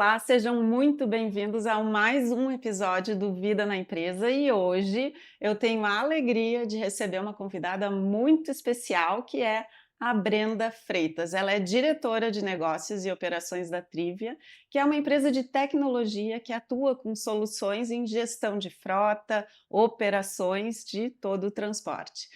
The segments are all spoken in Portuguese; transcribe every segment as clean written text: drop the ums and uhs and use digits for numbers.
Olá, sejam muito bem-vindos a mais um episódio do Vida na Empresa e hoje eu tenho a alegria de receber uma convidada muito especial que é a Brenda Freitas. Ela é diretora de negócios e operações da Trivia, que é uma empresa de tecnologia que atua com soluções em gestão de frota, operações de todo o transporte.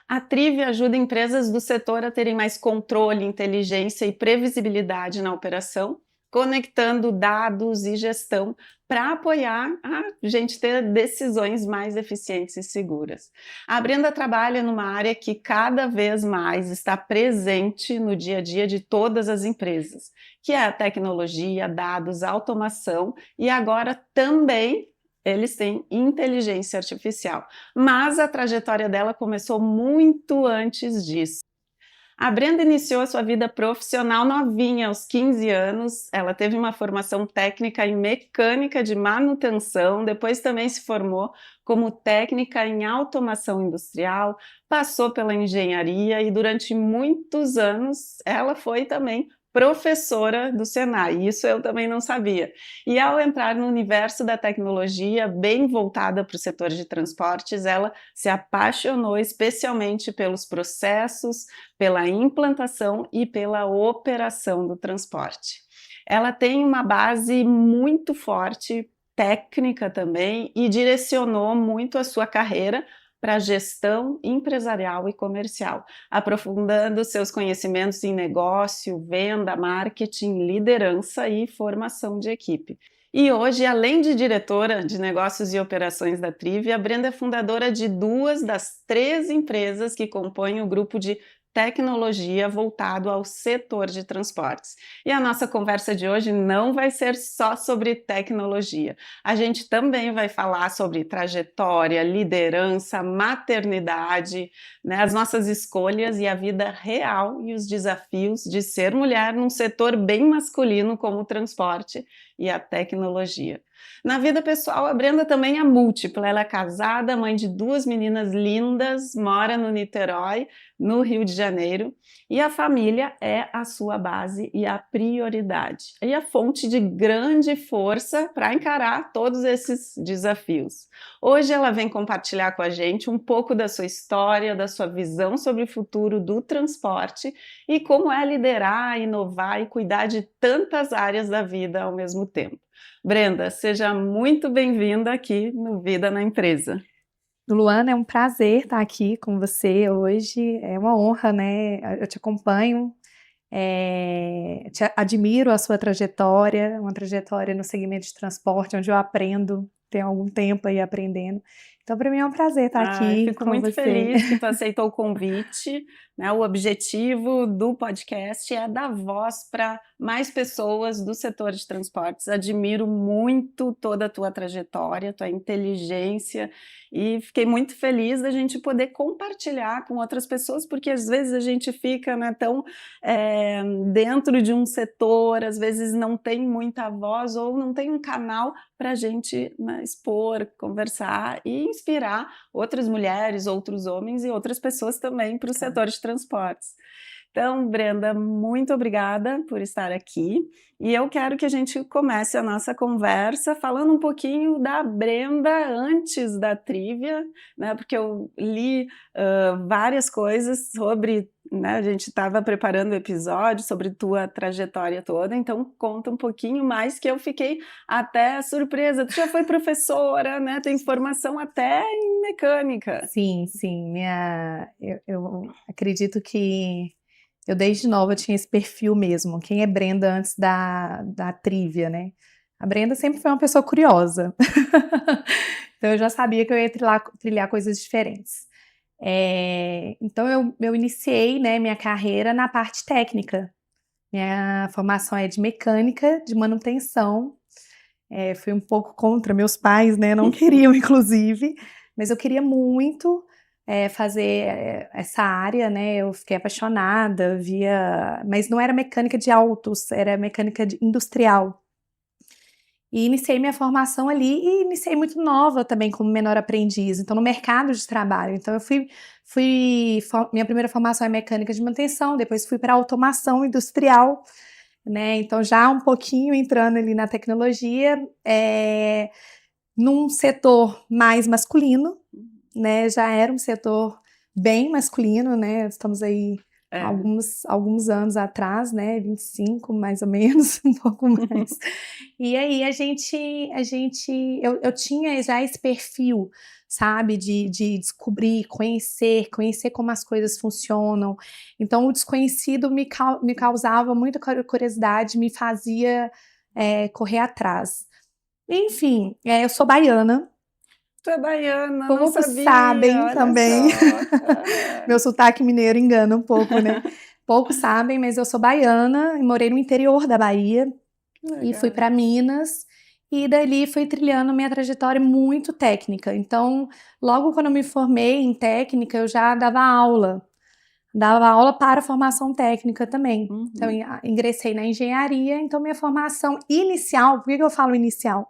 A Trivia ajuda empresas do setor a terem mais controle, inteligência e previsibilidade na operação, conectando dados e gestão para apoiar a gente ter decisões mais eficientes e seguras. A Brenda trabalha numa área que cada vez mais está presente no dia a dia de todas as empresas, que é a tecnologia, dados, automação e agora também eles têm inteligência artificial. Mas a trajetória dela começou muito antes disso. A Brenda iniciou a sua vida profissional novinha, aos 15 anos. Ela teve uma formação técnica em mecânica de manutenção, depois também se formou como técnica em automação industrial, passou pela engenharia e durante muitos anos ela foi também professora do Senai, isso eu também não sabia. E ao entrar no universo da tecnologia, bem voltada para o setor de transportes, ela se apaixonou especialmente pelos processos, pela implantação e pela operação do transporte. Ela tem uma base muito forte, técnica também, e direcionou muito a sua carreira para gestão empresarial e comercial, aprofundando seus conhecimentos em negócio, venda, marketing, liderança e formação de equipe. E hoje, além de diretora de negócios e operações da Trivia, a Brenda é fundadora de 2 das 3 empresas que compõem o grupo de tecnologia voltado ao setor de transportes. E a nossa conversa de hoje não vai ser só sobre tecnologia. A gente também vai falar sobre trajetória, liderança, maternidade, né, as nossas escolhas e a vida real e os desafios de ser mulher num setor bem masculino como o transporte e a tecnologia. Na vida pessoal, a Brenda também é múltipla. Ela é casada, mãe de 2 meninas lindas, mora no Niterói, no Rio de Janeiro, e a família é a sua base e a prioridade, e a fonte de grande força para encarar todos esses desafios. Hoje ela vem compartilhar com a gente um pouco da sua história, da sua visão sobre o futuro do transporte e como é liderar, inovar e cuidar de tantas áreas da vida ao mesmo tempo. Brenda, seja muito bem-vinda aqui no Vida na Empresa. Luana, é um prazer estar aqui com você hoje, é uma honra, né? Eu te acompanho, admiro a sua trajetória, uma trajetória no segmento de transporte, onde eu aprendo, tenho algum tempo aí aprendendo. Então, para mim é um prazer estar aqui Fico com muito você. feliz que tu aceitou o convite, né? O objetivo do podcast é dar voz para mais pessoas do setor de transportes. Admiro muito toda a tua trajetória, tua inteligência e fiquei muito feliz da gente poder compartilhar com outras pessoas, porque às vezes a gente fica, né, tão dentro de um setor, às vezes não tem muita voz ou não tem um canal para a gente, né, expor, conversar e inspirar outras mulheres, outros homens e outras pessoas também para o setor de transportes. Então, Brenda, muito obrigada por estar aqui e eu quero que a gente comece a nossa conversa falando um pouquinho da Brenda antes da Trivia, né? Porque eu li várias coisas sobre, né? A gente estava preparando o episódio sobre tua trajetória toda, então conta um pouquinho mais que eu fiquei até surpresa. Tu já foi professora, né? Tem formação até em mecânica. Sim, sim, eu acredito que eu desde nova tinha esse perfil mesmo. Quem é Brenda antes da Trivia, né? A Brenda sempre foi uma pessoa curiosa. Então eu já sabia que eu ia trilhar coisas diferentes. Então eu iniciei, né, minha carreira na parte técnica. Minha formação é de mecânica, de manutenção. Fui um pouco contra meus pais, né? Não queriam, inclusive, mas eu queria muito fazer essa área, né? Eu fiquei apaixonada, mas não era mecânica de autos, era mecânica industrial. E iniciei minha formação ali e iniciei muito nova também como menor aprendiz, então no mercado de trabalho. Então eu minha primeira formação é mecânica de manutenção, depois fui para automação industrial. né? Então, já um pouquinho entrando ali na tecnologia, num setor mais masculino, né? Já era um setor bem masculino, né? Estamos aí É. alguns anos atrás, né? 25, mais ou menos, um pouco mais. E aí eu tinha já esse perfil, sabe, de descobrir, conhecer como as coisas funcionam. Então, o desconhecido me causava muita curiosidade, me fazia correr atrás. Enfim, eu sou baiana. Tu é baiana, não Poucos sabia, sabem olha também. só. Ah, Meu sotaque mineiro engana um pouco, né? Poucos sabem, mas eu sou baiana e morei no interior da Bahia que e fui legal. para Minas. E dali fui trilhando minha trajetória muito técnica. Então, logo quando eu me formei em técnica, eu já dava aula. Dava aula para formação técnica também. Então, Uhum, ingressei na engenharia. Então, minha formação inicial, por que eu falo inicial?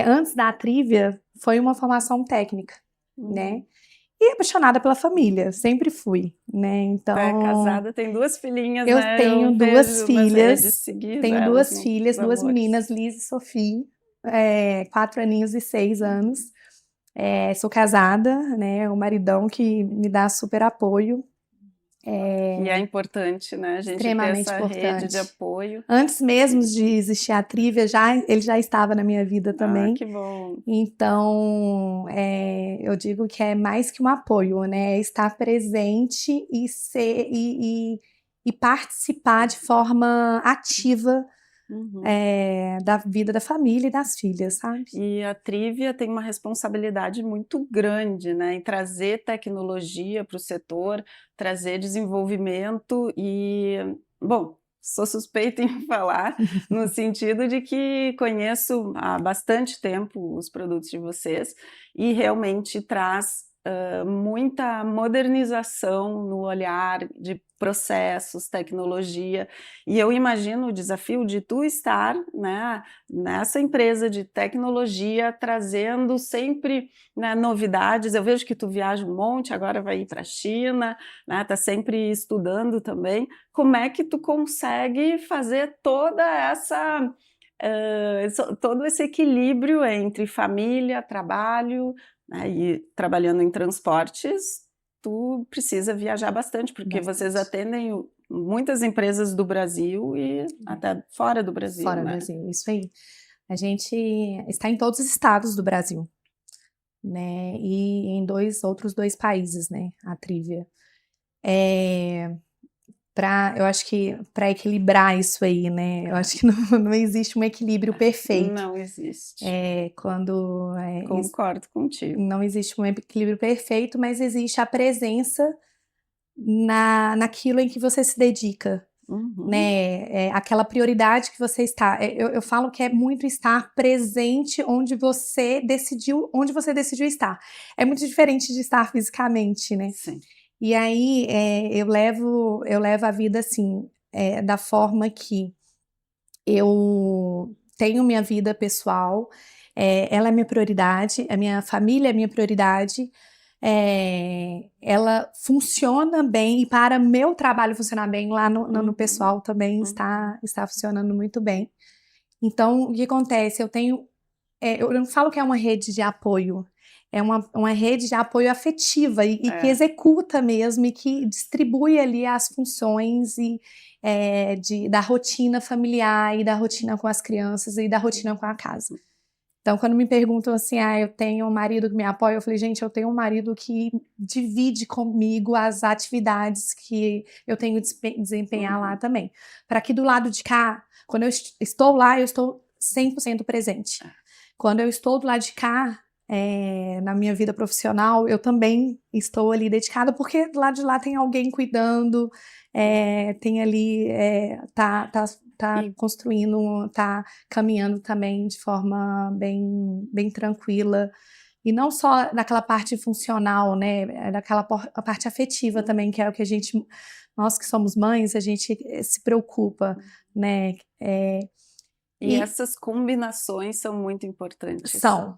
Antes da Trivia, foi uma formação técnica, né? uhum. E apaixonada pela família, sempre fui, né? Tu é Então, casada, tem duas filhinhas, eu né? Eu tenho duas vejo nas redes, filhas, seguido tenho elas duas nos filhas, duas amores. meninas, Liz e Sofia, 4 aninhos e 6 anos. Sou casada, né? Um maridão que me dá super apoio, E é importante, né? A gente ter extremamente essa rede de importante. apoio. Antes mesmo E, de existir a Trivia, ele já estava na minha vida também. que bom. Então, eu digo que é mais que um apoio, né? É estar presente e participar de forma ativa Uhum. da vida da família e das filhas, sabe? E a Trivia tem uma responsabilidade muito grande, né, em trazer tecnologia para o setor, trazer desenvolvimento e, bom, sou suspeita em falar, no sentido de que conheço há bastante tempo os produtos de vocês e realmente traz muita modernização no olhar de processos, tecnologia, e eu imagino o desafio de tu estar, né, nessa empresa de tecnologia, trazendo sempre, né, novidades. Eu vejo que tu viaja um monte, agora vai ir para a China, né, tá sempre estudando também. Como é que tu consegue fazer toda essa todo esse equilíbrio entre família, trabalho, né, e trabalhando em transportes, tu precisa viajar bastante, porque vocês Bastante. atendem muitas empresas do Brasil e até fora do Brasil, Fora do né? Brasil, isso aí. A gente está em todos os estados do Brasil, né? E em outros dois países, né? A Trivia. Eu acho que para equilibrar isso aí, né? Eu acho que não existe um equilíbrio perfeito. Não existe. Quando Concordo contigo. não existe um equilíbrio perfeito, mas existe a presença naquilo em que você se dedica, Uhum, né? Aquela prioridade que você está. Eu falo que é muito estar presente onde você decidiu estar. É muito diferente de estar fisicamente, né? sim. E aí eu levo a vida assim, da forma que eu tenho minha vida pessoal, ela é minha prioridade, a minha família é minha prioridade, ela funciona bem e para meu trabalho funcionar bem lá no Uhum, pessoal também uhum. está funcionando muito bem. Então, o que acontece? Eu não falo que é uma rede de apoio, é uma rede de apoio afetiva e que É. executa mesmo e que distribui ali as funções da rotina familiar e da rotina com as crianças e da rotina com a casa. Então, quando me perguntam assim, eu tenho um marido que me apoia, eu falei, gente, eu tenho um marido que divide comigo as atividades que eu tenho de desempenhar lá Uhum. também. Para que do lado de cá, quando eu estou lá, eu estou 100% presente. Quando eu estou do lado de cá, na minha vida profissional, eu também estou ali dedicada, porque do lado de lá tem alguém cuidando, tem ali, tá E, construindo, tá caminhando também de forma bem, bem tranquila. E não só daquela parte funcional, né? A parte afetiva também, que é o que nós que somos mães, a gente se preocupa, né? e E essas combinações são muito importantes. são.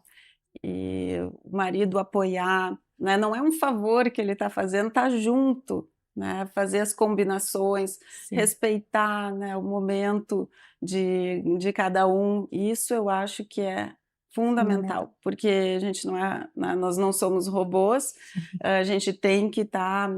E o marido apoiar, né? Não é um favor que ele está fazendo, tá junto, né? Fazer as combinações, Sim. respeitar, né, o momento de cada um. Isso eu acho que é Fundamental. fundamental, porque a gente não é, né, nós não somos robôs, a gente tem que estar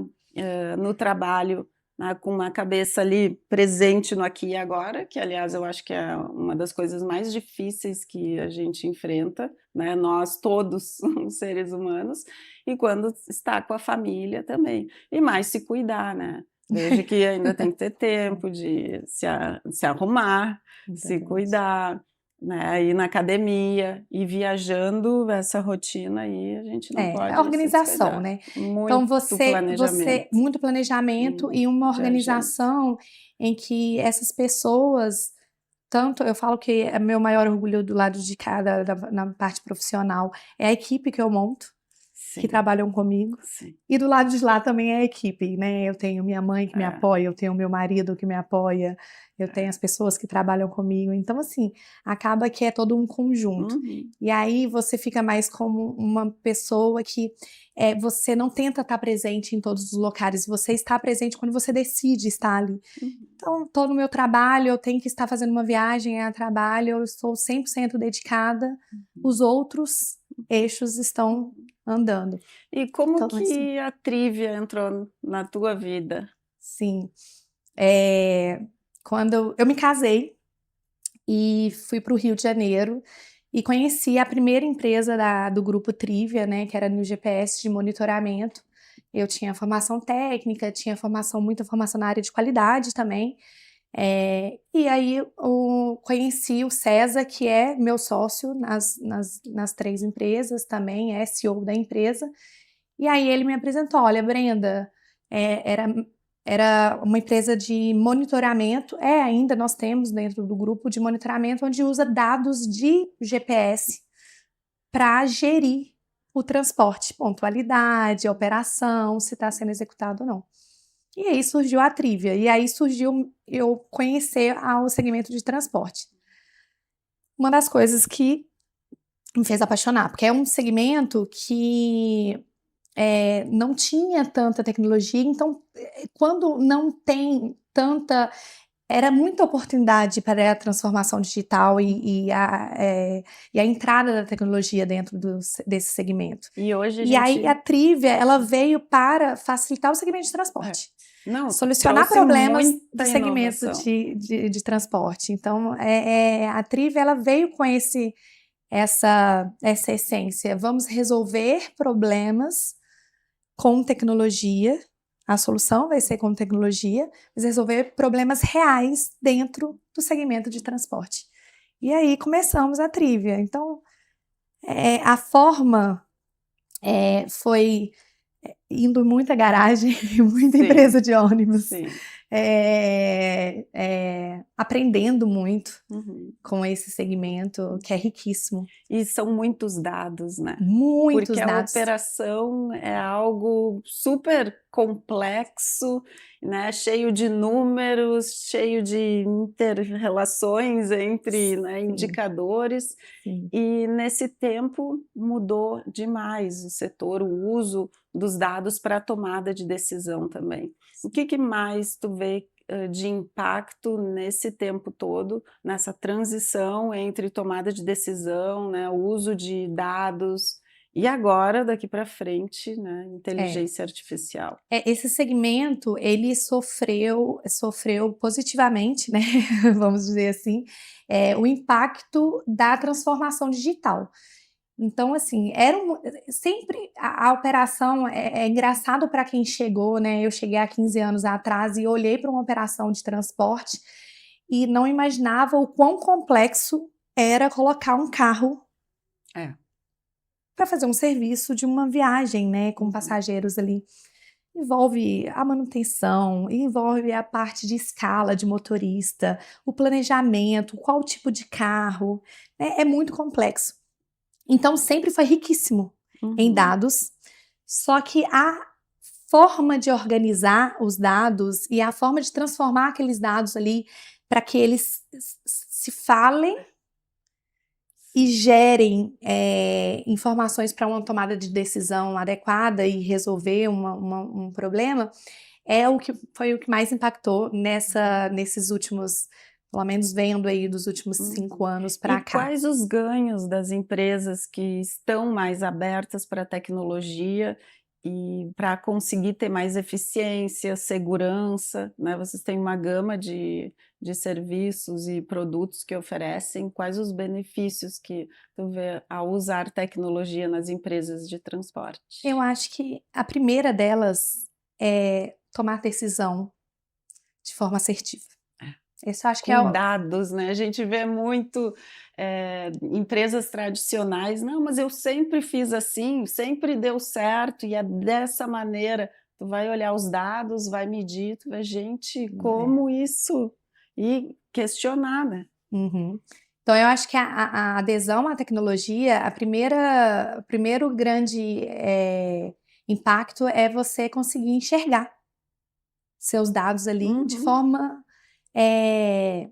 no trabalho, né, com uma cabeça ali presente no aqui e agora, que aliás eu acho que é uma das coisas mais difíceis que a gente enfrenta, né, nós todos os seres humanos, e quando está com a família também. E mais se cuidar, né? Veja que ainda tem que ter tempo de se arrumar, se Exatamente. cuidar, né? Ir na academia, e viajando essa rotina aí, a gente não É a pode se organização, descuidar. né. Então Muito você planejamento. muito planejamento e uma De agenda. organização em que essas pessoas, tanto eu falo que é meu maior orgulho do lado de cá na parte profissional, é a equipe que eu monto, que Sim, trabalham comigo, sim. e do lado de lá também é a equipe, né, eu tenho minha mãe que me É. apoia, eu tenho meu marido que me apoia, eu tenho É. as pessoas que trabalham comigo, então assim, acaba que é todo um conjunto. Uhum. E aí você fica mais como uma pessoa que, você não tenta estar presente em todos os locais, você está presente quando você decide estar ali. Uhum. Então, estou no meu trabalho, eu tenho que estar fazendo uma viagem a trabalho, eu estou 100% dedicada, Uhum. os outros eixos estão andando. E como Então, assim, que a trivia entrou na tua vida? sim, quando eu me casei e fui para o Rio de Janeiro e conheci a primeira empresa do grupo Trivia, né, que era no GPS de monitoramento. Eu tinha formação técnica, tinha muita formação na área de qualidade também. E aí eu conheci o César, que é meu sócio nas 3 empresas também, é CEO da empresa. E aí ele me apresentou: "Olha, Brenda", era uma empresa de monitoramento, ainda nós temos dentro do grupo de monitoramento, onde usa dados de GPS para gerir o transporte, pontualidade, operação, se está sendo executado ou não. E aí surgiu a Trivia, e aí surgiu eu conhecer o segmento de transporte. Uma das coisas que me fez apaixonar, porque é um segmento que não tinha tanta tecnologia, então, quando não tem tanta era muita oportunidade para a transformação digital e a entrada da tecnologia dentro desse segmento. E hoje a E aí a gente Trivia, ela veio para facilitar o segmento de é. transporte, Não, solucionar trouxe problemas do muita segmento inovação. de transporte. Então, a Trivia, ela veio com essa essência, vamos resolver problemas com tecnologia, a solução vai ser com tecnologia, mas resolver problemas reais dentro do segmento de transporte. E aí começamos a Trivia. Então, a forma foi indo muita garagem, muita Sim, empresa de ônibus, sim. aprendendo muito Uhum. com esse segmento que é riquíssimo. E são muitos dados, né? Porque Muitos a dados. operação é algo super complexo, né? Cheio de números, cheio de inter-relações entre, né, Sim, indicadores, sim. e nesse tempo mudou demais o setor, o uso dos dados para a tomada de decisão também. O que mais tu vê de impacto nesse tempo todo, nessa transição entre tomada de decisão, né, o uso de dados, e agora, daqui para frente, né, É. inteligência artificial? Esse segmento, ele sofreu positivamente, né, vamos dizer assim, o impacto da transformação digital. Então, assim, sempre a operação é engraçado para quem chegou, né, eu cheguei há 15 anos atrás e olhei para uma operação de transporte e não imaginava o quão complexo era colocar um carro É. para fazer um serviço de uma viagem, né, com Uhum. passageiros ali. Envolve a manutenção, envolve a parte de escala de motorista, o planejamento, qual tipo de carro, né, é muito complexo. Então sempre foi riquíssimo em Uhum. dados, só que a forma de organizar os dados e a forma de transformar aqueles dados ali para que eles se falem e gerem informações para uma tomada de decisão adequada e resolver um problema, foi o que mais impactou nesses últimos, pelo menos vendo aí dos últimos 5 anos para E cá. quais os ganhos das empresas que estão mais abertas para a tecnologia e para conseguir ter mais eficiência, segurança, né? Vocês têm uma gama de serviços e produtos que oferecem. Quais os benefícios que tu vê ao usar tecnologia nas empresas de transporte? Eu acho que a primeira delas é tomar decisão de forma assertiva. Esse eu acho que é Com o dados, né, a gente vê muito, empresas tradicionais: "Não, mas eu sempre fiz assim, sempre deu certo e é dessa maneira". Tu vai olhar os dados, vai medir, tu vai: "Gente, é. como isso?" E questionar, né. Uhum. Então eu acho que a adesão à tecnologia, o primeiro grande, impacto é você conseguir enxergar seus dados ali Uhum, eh,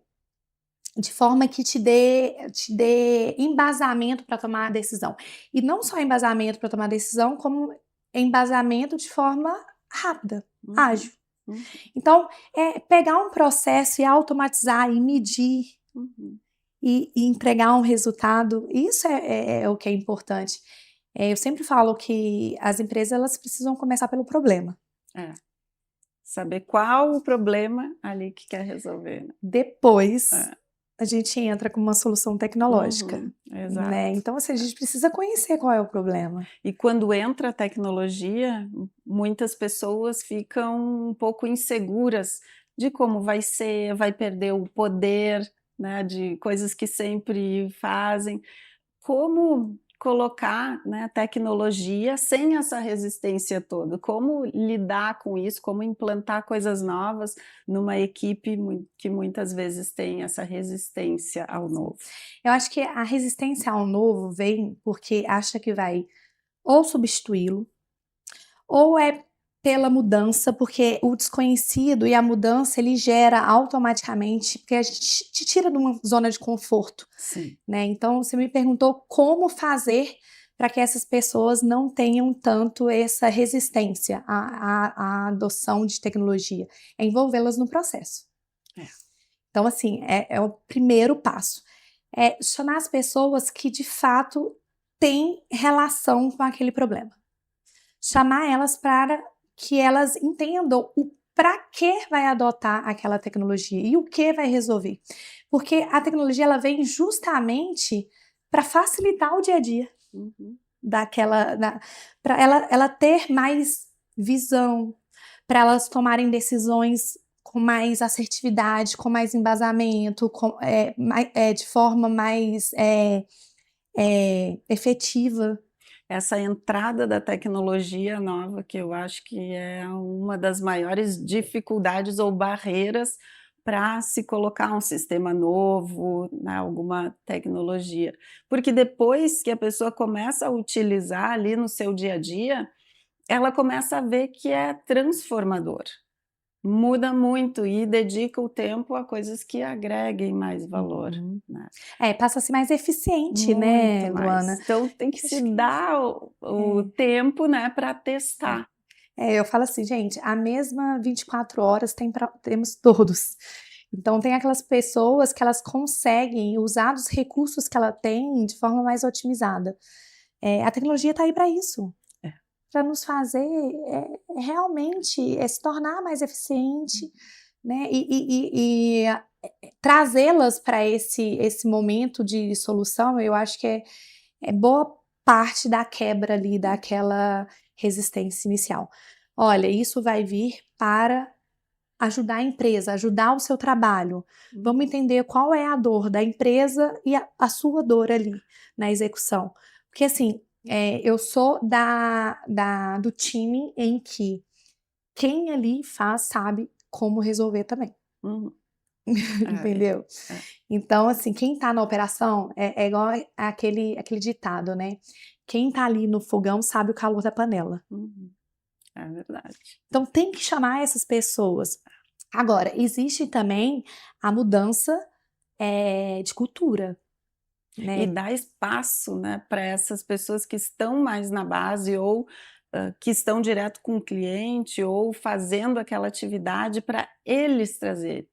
de forma que te dê embasamento para tomar a decisão. E não só embasamento para tomar decisão, como embasamento de forma rápida, uhum, ágil. uhum, Então, é pegar um processo e automatizar e medir uhum. e entregar um resultado, isso é o que é importante. Eu sempre falo que as empresas elas precisam começar pelo problema. É, saber qual o problema ali que quer resolver, né. Depois, É, a gente entra com uma solução tecnológica, uhum, né. exato. Então, assim, a gente precisa conhecer qual é o problema. E quando entra a tecnologia, muitas pessoas ficam um pouco inseguras de como vai ser, vai perder o poder, né, de coisas que sempre fazem. Como colocar, né, a tecnologia sem essa resistência toda? Como lidar com isso? Como implantar coisas novas numa equipe que muitas vezes tem essa resistência ao novo? Eu acho que a resistência ao novo vem porque acha que vai ou substituí-lo, ou é pela mudança, porque o desconhecido e a mudança ele gera automaticamente, porque a gente te tira de uma zona de conforto, Sim. né. Então você me perguntou como fazer para que essas pessoas não tenham tanto essa resistência à adoção de tecnologia, é envolvê-las no processo. É. Então assim, é o primeiro passo, é chamar as pessoas que de fato têm relação com aquele problema. Chamar elas para que elas entendam o para que vai adotar aquela tecnologia e o que vai resolver. Porque a tecnologia ela vem justamente para facilitar o dia a dia Uhum. daquela da pra ela ter mais visão, para elas tomarem decisões com mais assertividade, com mais embasamento, de forma mais, efetiva. Essa entrada da tecnologia nova, que eu acho que é uma das maiores dificuldades ou barreiras para se colocar um sistema novo, né, alguma tecnologia. Porque depois que a pessoa começa a utilizar ali no seu dia a dia, ela começa a ver que é transformador. Muda muito e dedica o tempo a coisas que agreguem mais valor, Uhum. né. Passa a ser mais eficiente, Muito né, Luana. mais. Então tem que Eu se acho que dar o é, tempo, né, para testar. eu falo assim: "Gente, a mesma 24 horas temos todos". Então tem aquelas pessoas que elas conseguem usar os recursos que ela tem de forma mais otimizada. A tecnologia está aí para isso, É. para nos fazer, realmente, se tornar mais eficiente, né, trazê-las para esse momento de solução, eu acho que é boa parte da quebra ali daquela resistência inicial. Olha, isso vai vir para ajudar a empresa, ajudar o seu trabalho. Vamos Uhum. entender qual é a dor da empresa e a sua dor ali na execução. Porque assim, eu sou do time em que quem ali faz sabe como resolver também, Uhum. É, entendeu? é. Então, assim, quem tá na operação é igual aquele ditado, né? Quem tá ali no fogão sabe o calor da panela. Uhum. É verdade. Então tem que chamar essas pessoas. Agora, existe também a mudança, de cultura, E né? dar espaço, né, para essas pessoas que estão mais na base ou que estão direto com o cliente ou fazendo aquela atividade para eles trazerem.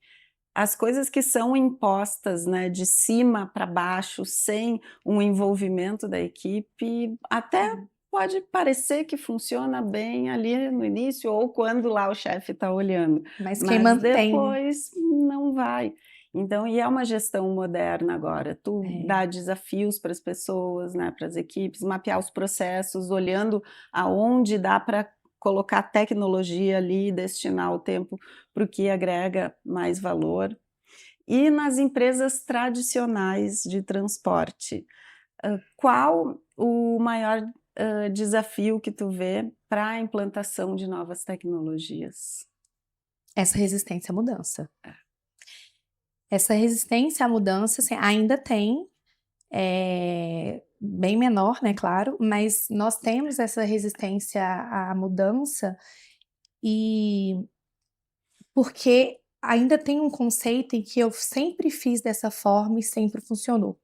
As coisas que são impostas, né, de cima para baixo, sem um envolvimento da equipe, até pode parecer que funciona bem ali no início ou quando lá o chefe está olhando, Mas quem mas mantém, né? depois não vai. Então, e é uma gestão moderna agora, tu dá desafios para as pessoas, né, para as equipes, mapear os processos, olhando aonde dá para colocar tecnologia ali, destinar o tempo para o que agrega mais valor. E nas empresas tradicionais de transporte, qual o maior desafio que tu vê para a implantação de novas tecnologias? Essa resistência à mudança. Essa resistência à mudança, assim, ainda tem, bem menor, né, claro, mas nós temos essa resistência à mudança e porque ainda tem um conceito em que eu sempre fiz dessa forma e sempre funcionou.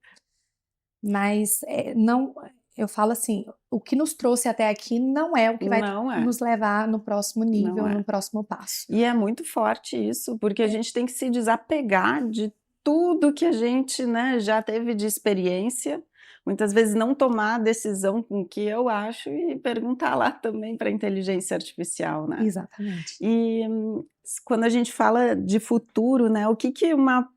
Mas, não, eu falo assim, o que nos trouxe até aqui não é o que vai Não é, nos levar no próximo nível, não é. no próximo passo. E é muito forte isso, porque a gente tem que se desapegar de tudo que a gente, né, já teve de experiência, muitas vezes não tomar a decisão com o que eu acho e perguntar lá também para a inteligência artificial, né. Exatamente. E quando a gente fala de futuro, né, o que que uma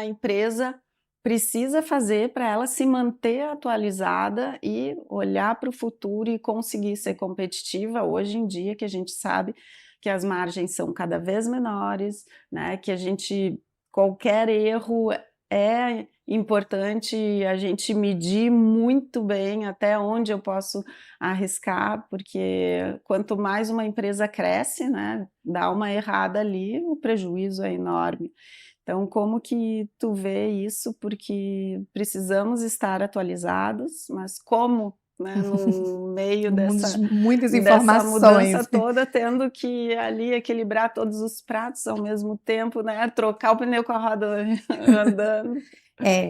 empresa precisa fazer para ela se manter atualizada e olhar para o futuro e conseguir ser competitiva hoje em dia, que a gente sabe que as margens são cada vez menores, né, que a gente qualquer erro é importante a gente medir muito bem até onde eu posso arriscar, porque quanto mais uma empresa cresce, né, dá uma errada ali, o prejuízo é enorme. Então, como que tu vê isso? Porque precisamos estar atualizados, mas como, né, no meio Um mundo de dessa muitas mudança informações. toda, tendo que ali equilibrar todos os pratos ao mesmo tempo, né, trocar o pneu com a roda andando.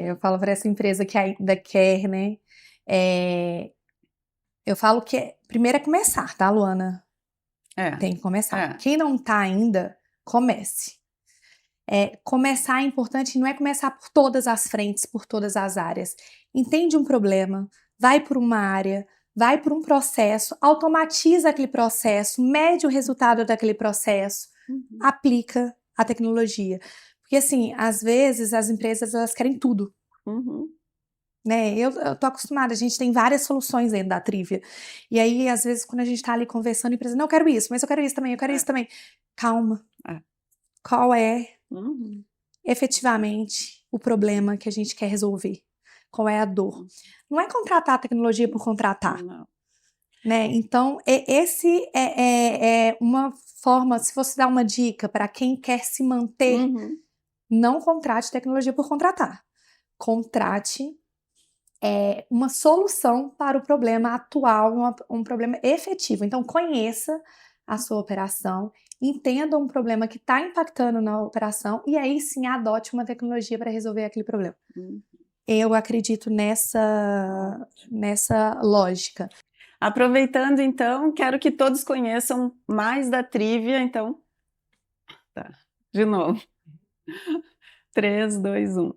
Eu falo para essa empresa que ainda quer, né, eu falo que primeiro é começar, tá, Luana? É, Tem que começar. é. Quem não tá ainda, comece. Começar é importante, não é começar por todas as frentes, por todas as áreas. Entende um problema, vai por uma área, vai por um processo, automatiza aquele processo, mede o resultado daquele processo, aplica a tecnologia. Porque, assim, às vezes as empresas elas querem tudo. Uhum. Né, eu tô acostumada, a gente tem várias soluções dentro da Trivia. E aí, às vezes, quando a gente tá ali conversando, a empresa, não, eu quero isso, mas eu quero isso também, eu quero isso também. Calma. É. Qual é Uhum. efetivamente o problema que a gente quer resolver? Qual é a dor? Não é contratar a tecnologia por contratar, Não. né? Então, esse é uma forma, se você dá uma dica para quem quer se manter, Uhum. não contrate tecnologia por contratar. Contrate uma solução para o problema atual, um problema efetivo. Então, conheça a sua operação, entenda um problema que está impactando na operação e aí sim adote uma tecnologia para resolver aquele problema. Eu acredito nessa lógica. Aproveitando então, quero que todos conheçam mais da Trivia, então tá, de novo. 3, 2, 1.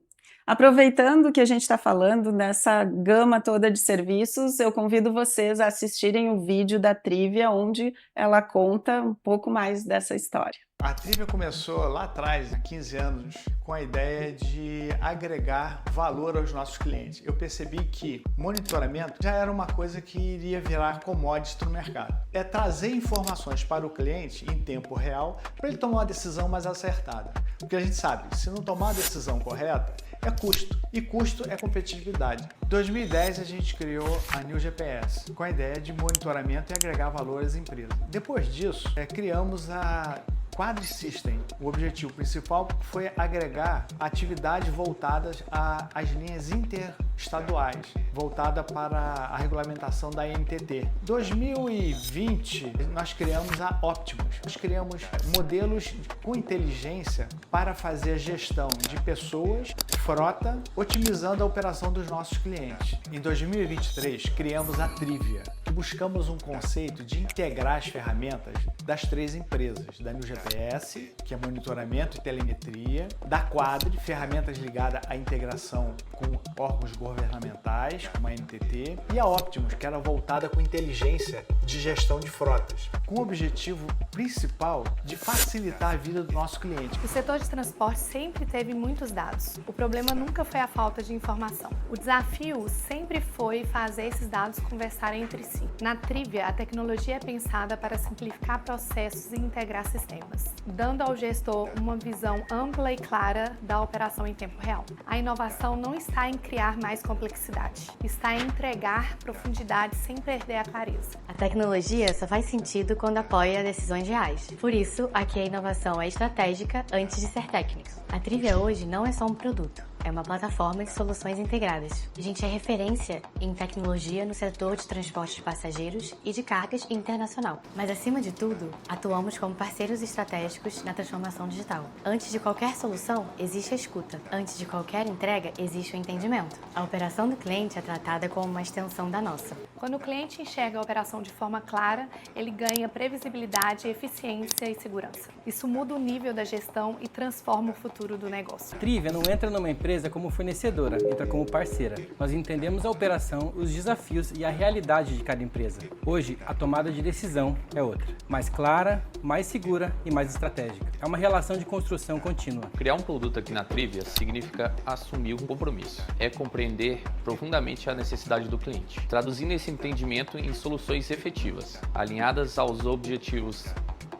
Aproveitando que a gente está falando dessa gama toda de serviços, eu convido vocês a assistirem o vídeo da Trivia, onde ela conta um pouco mais dessa história. A Trivia começou lá atrás, há 15 anos, com a ideia de agregar valor aos nossos clientes. Eu percebi que monitoramento já era uma coisa que iria virar commodity no mercado. É trazer informações para o cliente em tempo real para ele tomar uma decisão mais acertada. Porque a gente sabe, se não tomar a decisão correta, é custo. E custo é competitividade. Em 2010 a gente criou a New GPS, com a ideia de monitoramento e agregar valor às empresas. Depois disso, criamos a Quadri System. O objetivo principal foi agregar atividades voltadas às linhas interestaduais, voltada para a regulamentação da NTT. Em 2020, nós criamos a Optimus. Nós criamos modelos com inteligência para fazer a gestão de pessoas, frota, otimizando a operação dos nossos clientes. Em 2023, criamos a Trivia, que buscamos um conceito de integrar as ferramentas das 3 empresas, da New GPS, que é monitoramento e telemetria, da Quadri, ferramentas ligadas à integração com órgãos governamentais, como a NTT, e a Optimus, que era voltada com inteligência de gestão de frotas, com o objetivo principal de facilitar a vida do nosso cliente. O setor de transporte sempre teve muitos dados. O problema nunca foi a falta de informação. O desafio sempre foi fazer esses dados conversarem entre si. Na Trivia, a tecnologia é pensada para simplificar processos e integrar sistemas, dando ao gestor uma visão ampla e clara da operação em tempo real. A inovação não está em criar mais complexidade, está em entregar profundidade sem perder a clareza. A tecnologia só faz sentido quando apoia decisões reais. Por isso, aqui a inovação é estratégica antes de ser técnica. A Trivia hoje não é só um produto, é uma plataforma de soluções integradas. A gente é referência em tecnologia no setor de transporte de passageiros e de cargas internacional. Mas, acima de tudo, atuamos como parceiros estratégicos na transformação digital. Antes de qualquer solução, existe a escuta. Antes de qualquer entrega, existe o entendimento. A operação do cliente é tratada como uma extensão da nossa. Quando o cliente enxerga a operação de forma clara, ele ganha previsibilidade, eficiência e segurança. Isso muda o nível da gestão e transforma o futuro do negócio. A Trivia não entra numa empresa como fornecedora, entra como parceira. Nós entendemos a operação, os desafios e a realidade de cada empresa. Hoje, a tomada de decisão é outra, mais clara, mais segura e mais estratégica. É uma relação de construção contínua. Criar um produto aqui na Trivia significa assumir um compromisso. É compreender profundamente a necessidade do cliente, traduzindo esse entendimento em soluções efetivas, alinhadas aos objetivos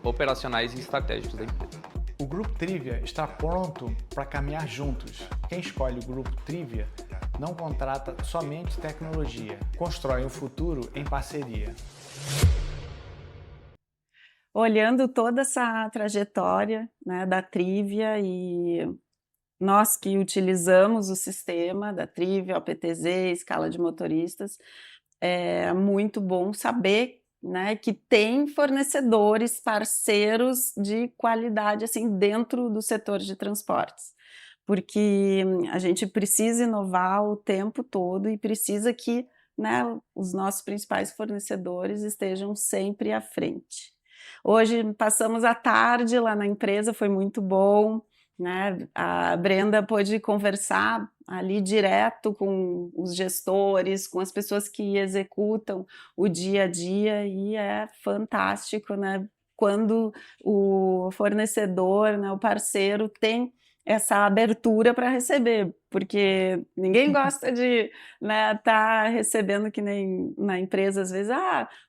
operacionais e estratégicos da empresa. O Grupo Trivia está pronto para caminhar juntos. Quem escolhe o Grupo Trivia não contrata somente tecnologia, constrói um futuro em parceria. Olhando toda essa trajetória, né, da Trivia e nós que utilizamos o sistema da Trivia, o PTZ, escala de motoristas, é muito bom saber, né, que tem fornecedores, parceiros de qualidade assim dentro do setor de transportes, porque a gente precisa inovar o tempo todo e precisa que, né, os nossos principais fornecedores estejam sempre à frente. Hoje passamos a tarde lá na empresa, foi muito bom, né? A Brenda pôde conversar ali direto com os gestores, com as pessoas que executam o dia a dia, e é fantástico, né? Quando o fornecedor, né, o parceiro tem essa abertura para receber, porque ninguém gosta de, né, tá recebendo que nem na empresa, às vezes,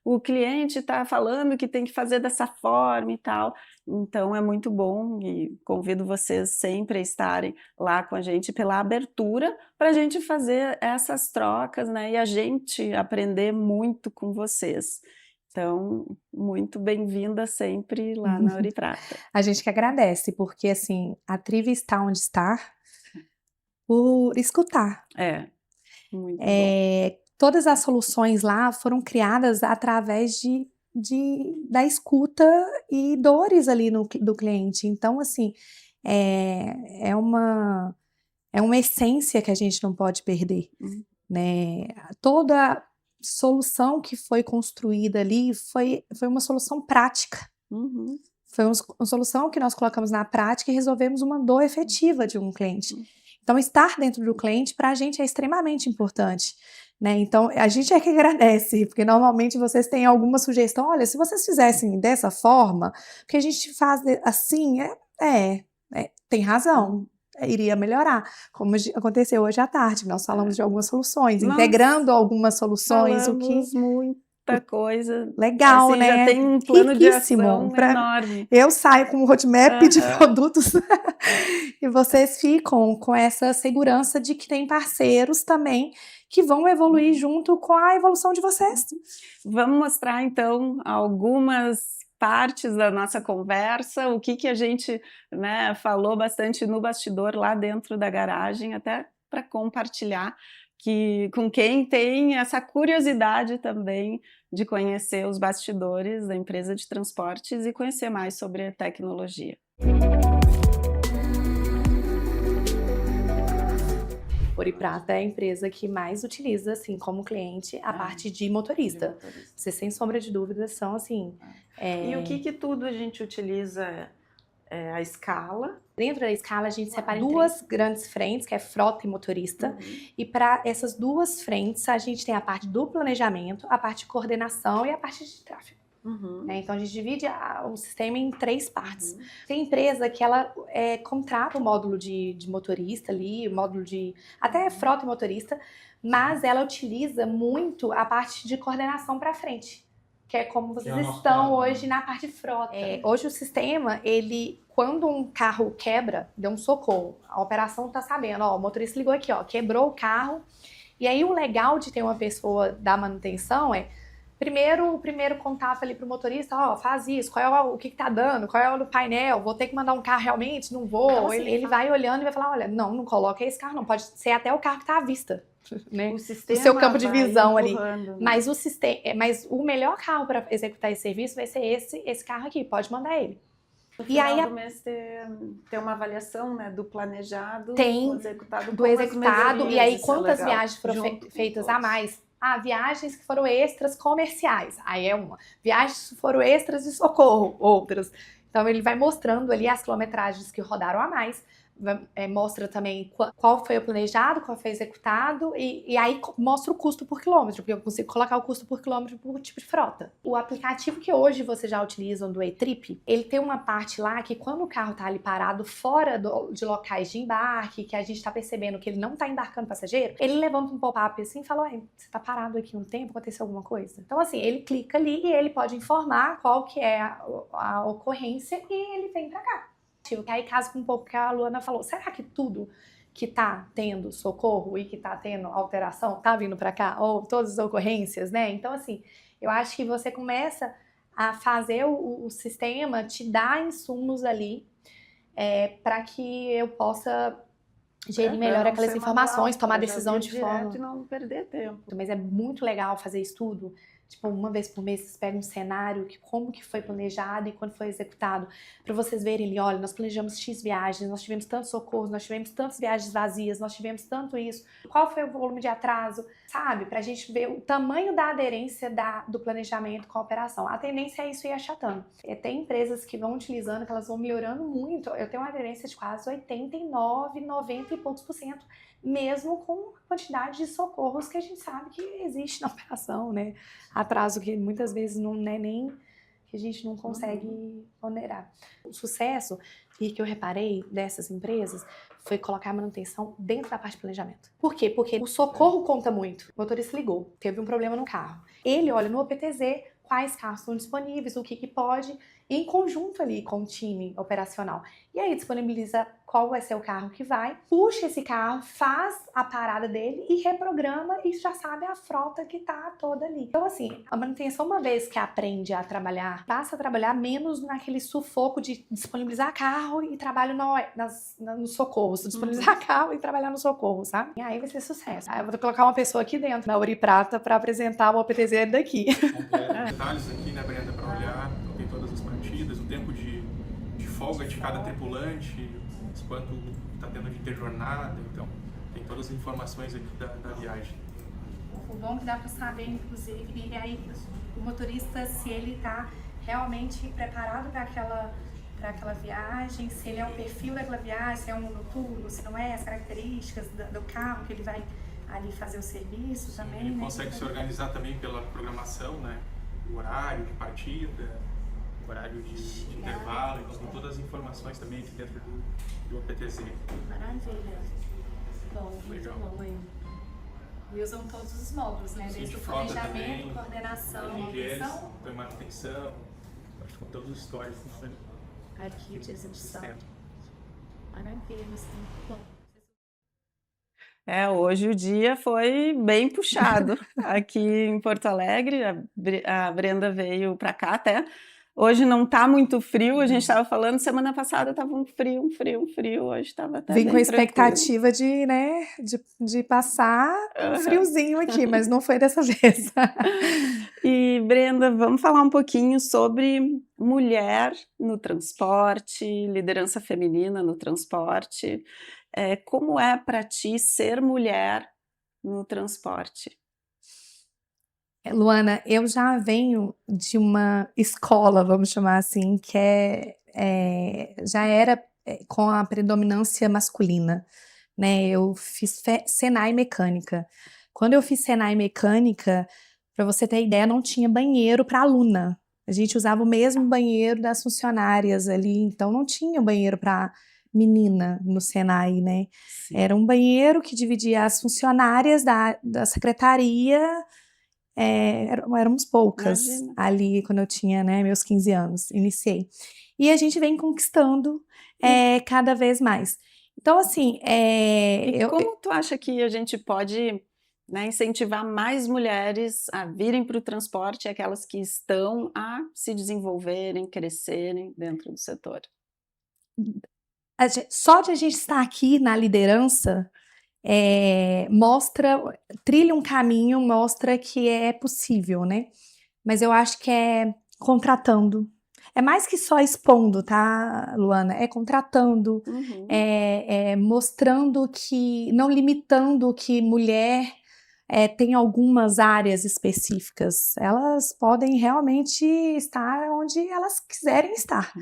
o cliente está falando que tem que fazer dessa forma e tal. Então é muito bom e convido vocês sempre a estarem lá com a gente pela abertura para a gente fazer essas trocas, né, e a gente aprender muito com vocês. Então, muito bem-vinda sempre lá na Ouro e Prata. A gente que agradece, porque assim, a Trivia está onde está por escutar. Muito bom. Todas as soluções lá foram criadas através da escuta e dores ali do cliente. Então, assim, é uma essência que a gente não pode perder, né? Toda solução que foi construída ali foi uma solução prática. Foi uma solução que nós colocamos na prática e resolvemos uma dor efetiva de um cliente. Então, estar dentro do cliente, para a gente, é extremamente importante, né? Então, a gente é que agradece, porque normalmente vocês têm alguma sugestão, olha, se vocês fizessem dessa forma, que a gente faz assim, tem razão. Iria melhorar, como aconteceu hoje à tarde, nós falamos de algumas soluções, integrando algumas soluções, falamos muita coisa legal, assim, né? Já tem um plano de ação enorme. Eu saio com um roadmap de produtos e vocês ficam com essa segurança de que tem parceiros também que vão evoluir junto com a evolução de vocês. Vamos mostrar então algumas partes da nossa conversa, o que a gente, né, falou bastante no bastidor lá dentro da garagem, até para compartilhar com quem tem essa curiosidade também de conhecer os bastidores da empresa de transportes e conhecer mais sobre a tecnologia. Ouro e Prata é a empresa que mais utiliza, assim, como cliente, a parte de motorista. Vocês, sem sombra de dúvida, são, assim... E o que tudo a gente utiliza? A escala. Dentro da escala, a gente separa em duas grandes frentes, que é frota e motorista. E para essas duas frentes, a gente tem a parte do planejamento, a parte de coordenação e a parte de tráfego. Então, a gente divide o sistema em 3 partes. Tem empresa que ela contrata o módulo de motorista ali, o módulo de... até frota e motorista, mas ela utiliza muito a parte de coordenação para frente. Que é como vocês estão hoje na parte de frota. Hoje o sistema, quando um carro quebra, deu um socorro, a operação tá sabendo, ó, o motorista ligou aqui, ó, quebrou o carro. E aí o legal de ter uma pessoa da manutenção o primeiro contato ali pro motorista, ó, faz isso, o que tá dando, qual é o do painel, vou ter que mandar um carro realmente, não vou. Então, assim, ele vai olhando e vai falar, olha, não coloca esse carro não, pode ser até o carro que tá à vista. Né? O seu campo de visão ali. Mas o melhor carro para executar esse serviço vai ser esse carro aqui, pode mandar ele. No final do mês ter uma avaliação, né, do planejado, do executado, e aí quantas viagens foram feitas a mais. Viagens que foram extras comerciais, aí é uma. Viagens que foram extras de socorro, outras. Então ele vai mostrando ali as quilometragens que rodaram a mais. Mostra também qual foi o planejado, qual foi executado e aí mostra o custo por quilômetro, porque eu consigo colocar o custo por quilômetro por tipo de frota. O aplicativo que hoje vocês já utilizam do E-Trip, ele tem uma parte lá que quando o carro tá ali parado fora de locais de embarque, que a gente tá percebendo que ele não tá embarcando passageiro, ele levanta um pop-up assim e fala, você tá parado aqui um tempo, aconteceu alguma coisa? Então assim, ele clica ali e ele pode informar qual que é a ocorrência e ele vem pra cá. Que aí casa com um pouco que a Luana falou, será que tudo que tá tendo socorro e que tá tendo alteração tá vindo para cá? Ou todas as ocorrências, né? Então, assim, eu acho que você começa a fazer o sistema te dar insumos ali para que eu possa gerir melhor aquelas informações, tomar decisão de forma... e não perder tempo. Mas é muito legal fazer estudo. Tipo, uma vez por mês vocês pegam um cenário, como que foi planejado e quando foi executado, para vocês verem ali, olha, nós planejamos X viagens, nós tivemos tantos socorros, nós tivemos tantas viagens vazias, nós tivemos tanto isso, qual foi o volume de atraso, sabe? Pra gente ver o tamanho da aderência do planejamento com a operação. A tendência é isso ir achatando. Tem empresas que vão utilizando, que elas vão melhorando muito. Eu tenho uma aderência de quase 89, 90 e poucos %, mesmo com a quantidade de socorros que a gente sabe que existe na operação, né? Atraso que muitas vezes não é nem que a gente não consegue ponderar. O sucesso, e que eu reparei dessas empresas, foi colocar a manutenção dentro da parte de planejamento. Por quê? Porque o socorro conta muito. O motorista ligou, teve um problema no carro. Ele olha no OPTZ quais carros estão disponíveis, o que pode, em conjunto ali com o time operacional. E aí disponibiliza qual vai ser o carro que vai, puxa esse carro, faz a parada dele e reprograma e já sabe a frota que tá toda ali. Então assim, a manutenção, uma vez que aprende a trabalhar, passa a trabalhar menos naquele sufoco de disponibilizar carro e trabalho no socorro, disponibilizar carro e trabalhar no socorro, sabe? E aí vai ser sucesso. Aí eu vou colocar uma pessoa aqui dentro, na Ouro e Prata, para apresentar o OPTZ daqui. Detalhes aqui, né, Brenda, para olhar, tem todas as partidas, o tempo de folga de cada tripulante, quanto está tendo de interjornada, então tem todas as informações aqui da viagem. O bom é que dá para saber, inclusive, e aí o motorista, se ele está realmente preparado para aquela viagem, se ele é o perfil daquela viagem, se é um noturno, se não é, as características do carro que ele vai ali fazer o serviço também. Ele consegue se organizar também pela programação, né? O horário de partida, o horário de intervalo, então tem todas as informações também aqui dentro do OPTZ. Maravilha. Bom, legal. Muito bom, hein? E usam todos os módulos, né? Desde o planejamento, também, coordenação, manutenção. Manutenção, com todos os históricos. Arquivo de execução. Maravilha, muito bom. Hoje o dia foi bem puxado aqui em Porto Alegre. A Brenda veio para cá até Hoje não está muito frio, a gente estava falando, semana passada estava um frio, hoje estava até Vim bem com a tranquilo. expectativa de, né, de passar um Aham. friozinho aqui, mas não foi dessa vez. E Brenda, vamos falar um pouquinho sobre mulher no transporte, liderança feminina no transporte. Como é para ti ser mulher no transporte? Luana, eu já venho de uma escola, vamos chamar assim, que já era com a predominância masculina, né? Eu fiz Senai Mecânica. Quando eu fiz Senai Mecânica, para você ter ideia, não tinha banheiro para aluna. A gente usava o mesmo banheiro das funcionárias ali, então não tinha banheiro para menina no Senai, né? Sim. Era um banheiro que dividia as funcionárias da secretaria. Éramos poucas Imagina. ali quando eu tinha, né, meus 15 anos, iniciei. E a gente vem conquistando cada vez mais. Então, assim, E como tu acha que a gente pode, né, incentivar mais mulheres a virem para o transporte, aquelas que estão a se desenvolverem, crescerem dentro do setor? Só de a gente estar aqui na liderança, trilha um caminho, mostra que é possível, né? Mas eu acho que é contratando. É mais que só expondo, tá, Luana? É contratando, Uhum. mostrando que, não limitando que mulher tem algumas áreas específicas. Elas podem realmente estar onde elas quiserem estar.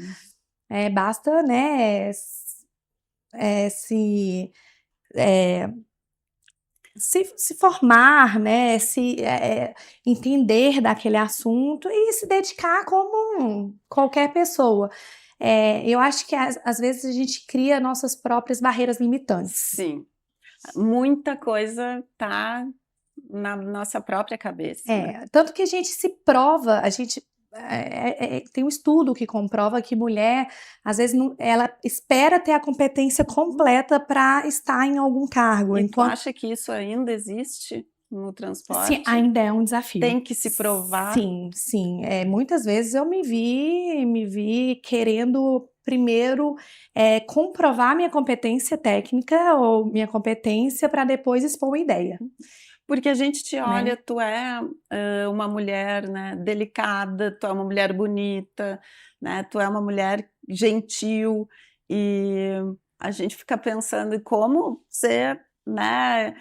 Basta, né, se formar, né, entender daquele assunto e se dedicar como qualquer pessoa. Eu acho que às vezes a gente cria nossas próprias barreiras limitantes. Sim, muita coisa está na nossa própria cabeça. Né? Tanto que a gente se prova, tem um estudo que comprova que mulher, às vezes, ela espera ter a competência completa para estar em algum cargo. E tu acha que isso ainda existe no transporte? Sim, ainda é um desafio. Tem que se provar? Sim. Muitas vezes eu me vi querendo primeiro comprovar minha competência técnica ou minha competência para depois expor uma ideia. Porque a gente te olha, Né? tu é uma mulher, né, delicada, tu é uma mulher bonita, né, tu é uma mulher gentil, e a gente fica pensando em como ser, né,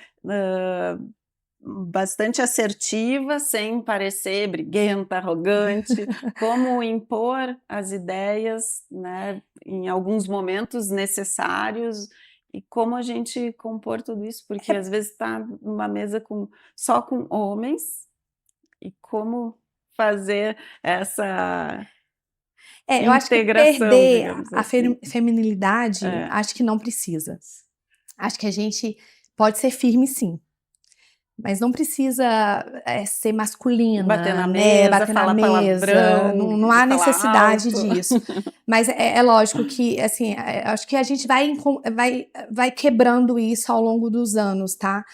bastante assertiva, sem parecer briguenta, arrogante, como impor as ideias, né, em alguns momentos necessários, e como a gente compor tudo isso, porque às vezes está numa mesa só com homens, e como fazer essa Eu acho que integração, perder digamos a assim. feminilidade, acho que não precisa. Acho que a gente pode ser firme, sim. Mas não precisa ser masculina, Bater na né? mesa, Bater na falar mesa, palavrão, não há falar necessidade alto. disso. Mas é lógico que, assim, acho que a gente vai quebrando isso ao longo dos anos, tá,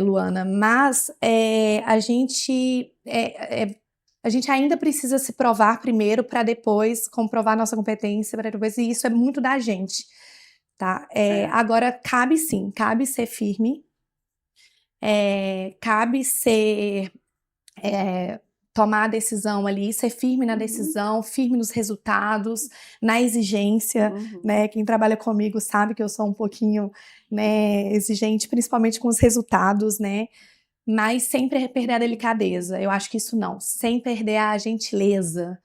Luana? Mas a gente ainda precisa se provar primeiro para depois comprovar nossa competência, para depois, e isso é muito da gente, tá? Agora, cabe ser firme. Cabe tomar a decisão ali, ser firme na decisão, firme nos resultados, na exigência, né? Quem trabalha comigo sabe que eu sou um pouquinho, né, exigente, principalmente com os resultados, né? Mas sem perder a delicadeza. Eu acho que isso não, sem perder a gentileza,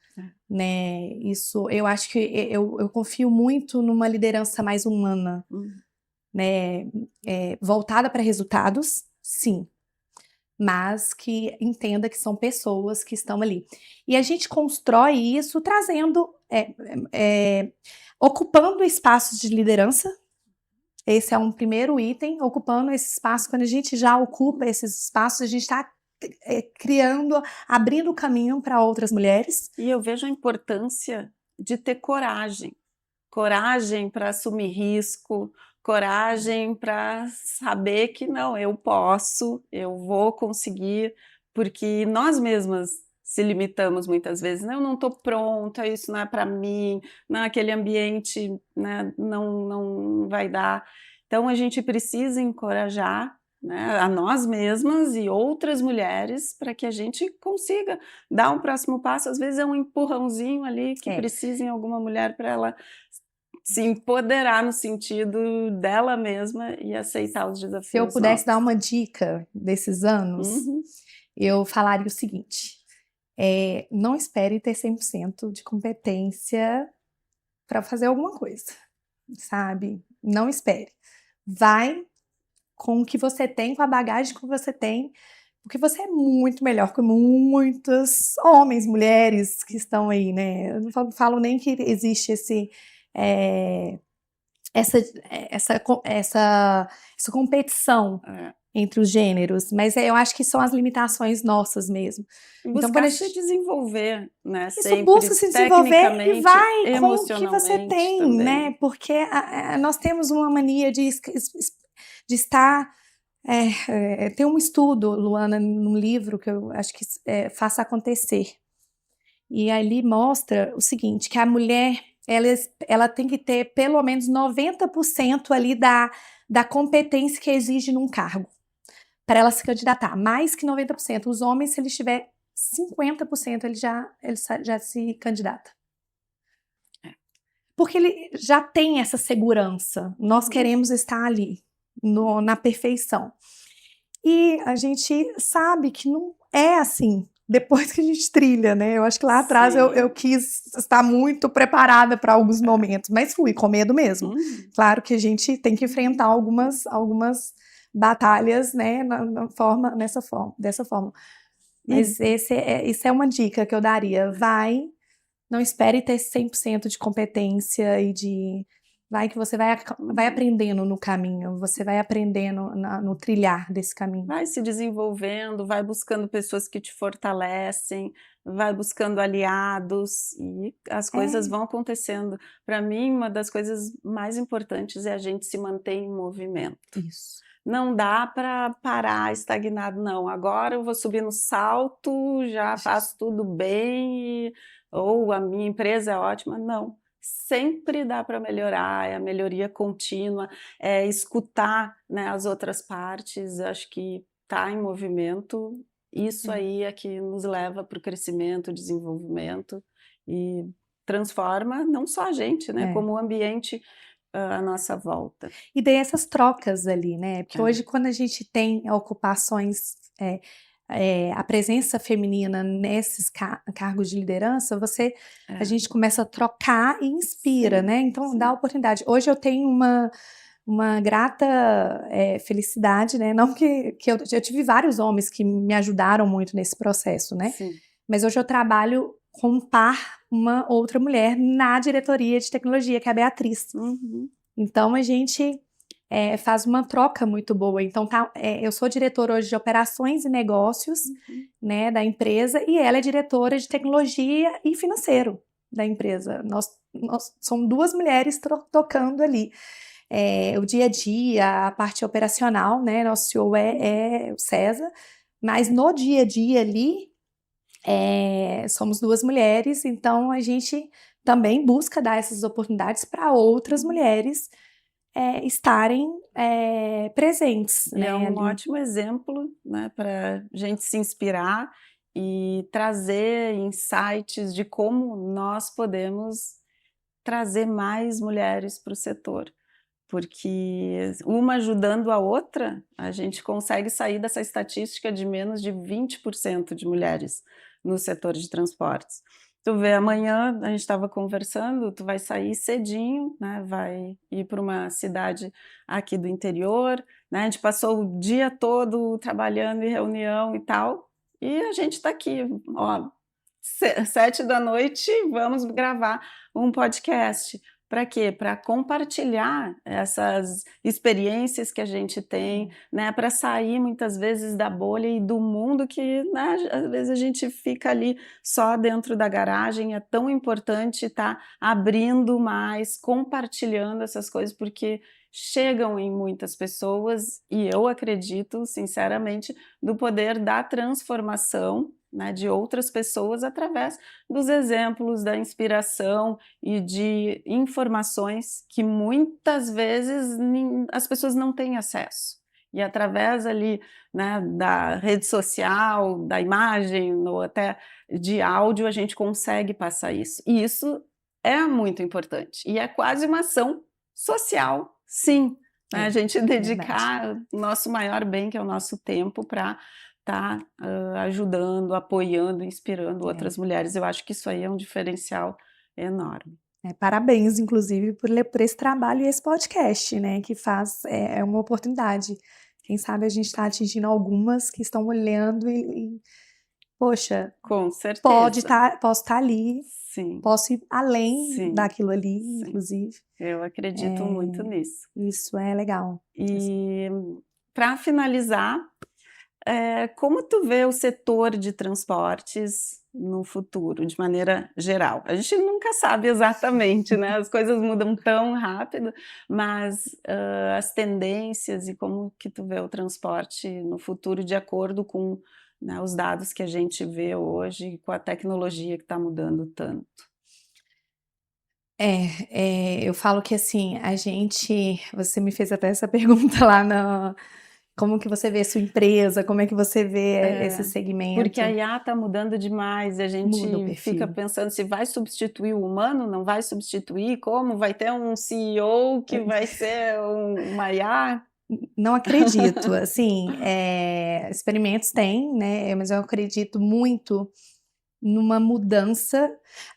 né? Isso, eu acho que eu confio muito numa liderança mais humana, né? Voltada para resultados, sim, mas que entenda que são pessoas que estão ali. E a gente constrói isso trazendo, ocupando espaços de liderança. Esse é um primeiro item, ocupando esse espaço. Quando a gente já ocupa esses espaços, a gente está criando, abrindo o caminho para outras mulheres. E eu vejo a importância de ter coragem para assumir risco, coragem para saber que não, eu posso, eu vou conseguir, porque nós mesmas se limitamos muitas vezes, né? Eu não estou pronta, isso não é para mim, naquele ambiente, né, não vai dar. Então a gente precisa encorajar, né, a nós mesmas e outras mulheres para que a gente consiga dar um próximo passo. Às vezes é um empurrãozinho ali que precisa em alguma mulher para ela se empoderar no sentido dela mesma e aceitar os desafios. Se eu pudesse dar novos. uma dica desses anos, eu falaria o seguinte: não espere ter 100% de competência para fazer alguma coisa, sabe? Não espere. Vai com o que você tem, com a bagagem que você tem, porque você é muito melhor que muitos homens, mulheres que estão aí, né? Eu não falo nem que existe essa competição entre os gêneros, mas eu acho que são as limitações nossas mesmo. Buscar então, quando se desenvolver, né? Isso, sempre, busca se desenvolver e vai com o que você tem, também. né? Porque nós temos uma mania de estar... tem um estudo, Luana, num livro que eu acho que Faça Acontecer. E ali mostra o seguinte, que a mulher, ela tem que ter pelo menos 90% ali da competência que exige num cargo, para ela se candidatar. Mais que 90%. Os homens, se eles tiverem 50%, ele já se candidata. Porque ele já tem essa segurança. Nós queremos estar ali, na perfeição. E a gente sabe que não é assim, depois que a gente trilha, né? Eu acho que lá atrás eu quis estar muito preparada para alguns momentos, mas fui com medo mesmo. Claro que a gente tem que enfrentar algumas batalhas, né, dessa forma. Mas isso é uma dica que eu daria. Não espere ter 100% de competência vai que você vai aprendendo no caminho, você vai aprendendo no trilhar desse caminho. Vai se desenvolvendo, vai buscando pessoas que te fortalecem, vai buscando aliados e as coisas vão acontecendo. Para mim, uma das coisas mais importantes é a gente se manter em movimento. Isso. Não dá para parar estagnado, não. Agora eu vou subir no salto, já faço tudo bem, ou a minha empresa é ótima. Não. Sempre dá para melhorar, é a melhoria contínua, é escutar, né, as outras partes. Acho que estar em movimento, isso aí é que nos leva para o crescimento, desenvolvimento e transforma não só a gente, né, como o ambiente à nossa volta. E daí essas trocas ali, né? Porque hoje, quando a gente tem ocupações, a presença feminina nesses cargos de liderança, a gente começa a trocar e inspira, né? Então, dá oportunidade. Hoje eu tenho uma grata felicidade, né? Não que eu tive vários homens que me ajudaram muito nesse processo, né? Sim. Mas hoje eu trabalho com uma outra mulher na diretoria de tecnologia, que é a Beatriz. Então, a gente faz uma troca muito boa. Então, eu sou diretora hoje de operações e negócios, né, da empresa, e ela é diretora de tecnologia e financeiro da empresa. Nós somos duas mulheres tocando ali. O dia a dia, a parte operacional, né, nosso CEO é o César, mas no dia a dia ali, somos duas mulheres, então a gente também busca dar essas oportunidades para outras mulheres estarem presentes. Né, é um ali. ótimo exemplo, né, para a gente se inspirar e trazer insights de como nós podemos trazer mais mulheres para o setor. Porque uma ajudando a outra, a gente consegue sair dessa estatística de menos de 20% de mulheres no setor de transportes. Tu vê, amanhã a gente estava conversando, tu vai sair cedinho, né? Vai ir para uma cidade aqui do interior, né? A gente passou o dia todo trabalhando em reunião e tal, e a gente está aqui, ó, 7 da noite, vamos gravar um podcast. Para quê? Para compartilhar essas experiências que a gente tem, né? Para sair muitas vezes da bolha e do mundo que, né, às vezes a gente fica ali só dentro da garagem. É tão importante estar abrindo mais, compartilhando essas coisas, porque chegam em muitas pessoas e eu acredito, sinceramente, no poder da transformação né, de outras pessoas através dos exemplos, da inspiração e de informações que muitas vezes as pessoas não têm acesso. E através ali, né, da rede social, da imagem ou até de áudio, a gente consegue passar isso. E isso é muito importante. E é quase uma ação social, sim. Né? A gente dedicar o nosso maior bem, que é o nosso tempo, para estar ajudando, apoiando, inspirando outras mulheres. Eu acho que isso aí é um diferencial enorme. Parabéns, inclusive, por esse trabalho e esse podcast, né? Que é uma oportunidade. Quem sabe a gente está atingindo algumas que estão olhando poxa, com certeza. Posso estar ali, sim. Posso ir além sim. daquilo ali, sim. inclusive. Eu acredito muito nisso. Isso é legal. E para finalizar, como tu vê o setor de transportes no futuro, de maneira geral? A gente nunca sabe exatamente, né? As coisas mudam tão rápido, mas as tendências e como que tu vê o transporte no futuro de acordo com, né, os dados que a gente vê hoje, com a tecnologia que está mudando tanto? Eu falo que assim, você me fez até essa pergunta lá como que você vê a sua empresa, como é que você vê esse segmento? Porque a IA está mudando demais, a gente fica pensando se vai substituir o humano, não vai substituir, como? Vai ter um CEO que vai ser uma IA? Não acredito, assim, experimentos tem, né, mas eu acredito muito numa mudança.